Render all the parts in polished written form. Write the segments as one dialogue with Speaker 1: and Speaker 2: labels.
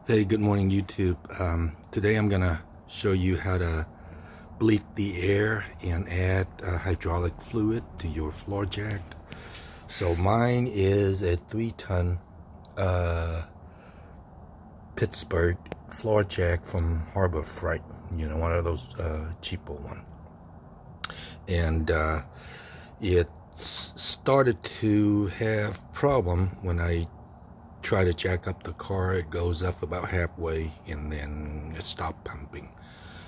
Speaker 1: Hey, good morning YouTube. Today I'm gonna show you how to bleed the air and add hydraulic fluid to your floor jack. So mine is a 3-ton Pittsburgh floor jack from Harbor Freight, you know, one of those cheaper one. And it started to have problem when I try to jack up the car. It goes up about halfway and then it stopped pumping.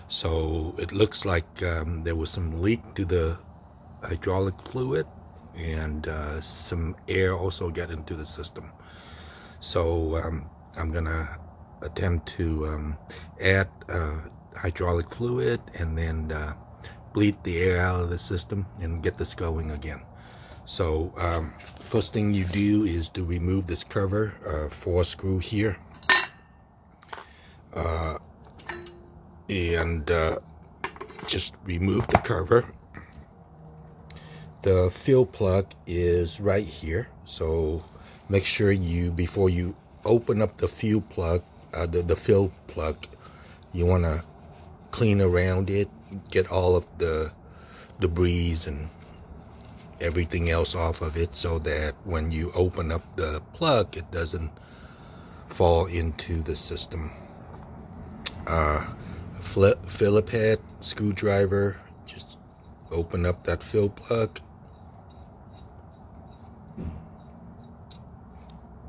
Speaker 1: So it looks like there was some leak to the hydraulic fluid, and some air also got into the system. So I'm gonna attempt to add hydraulic fluid and then bleed the air out of the system and get this going again. So first thing you do is to remove this cover, 4 screw here, and just remove the cover. The fill plug is right here, so make sure you, before you open up the fill plug, the fill plug, you want to clean around it, get all of the debris and everything else off of it, so that when you open up the plug it doesn't fall into the system. Phillip head screwdriver, just open up that fill plug.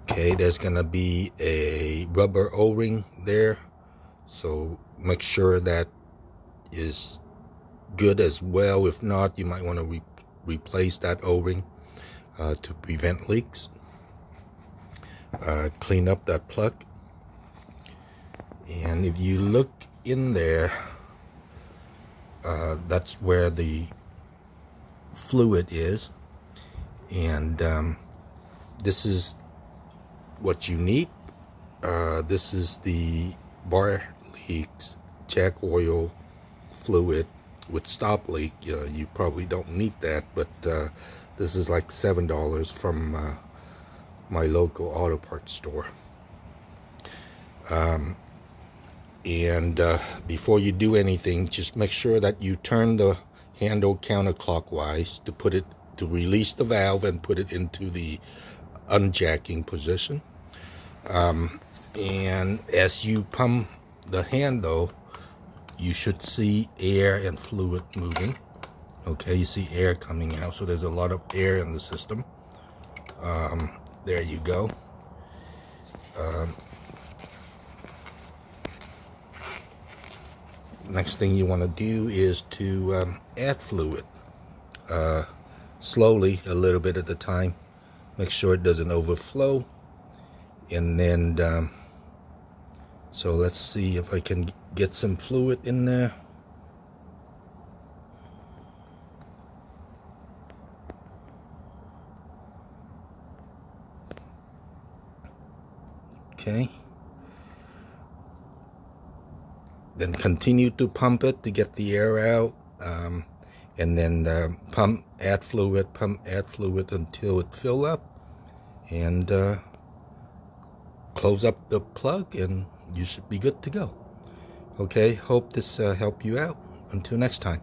Speaker 1: Okay, there's gonna be a rubber O-ring there, so make sure that is good as well. If not, you might want to replace that O-ring to prevent leaks. Clean up that plug, and if you look in there, that's where the fluid is, and this is what you need. This is the Barleaks jack oil fluid with stop leak. You probably don't need that, but this is like $7 from my local auto parts store. And before you do anything, just make sure that you turn the handle counterclockwise to release the valve and put it into the unjacking position. And as you pump the handle, you should see air and fluid moving. Okay, you see air coming out, so there's a lot of air in the system. There you go. Next thing you want to do is to add fluid slowly, a little bit at a time. Make sure it doesn't overflow. And then so let's see if I can get some fluid in there. Okay. Then continue to pump it to get the air out, and then add fluid until it fills up, and close up the plug, and you should be good to go. Okay, hope this helped you out. Until next time.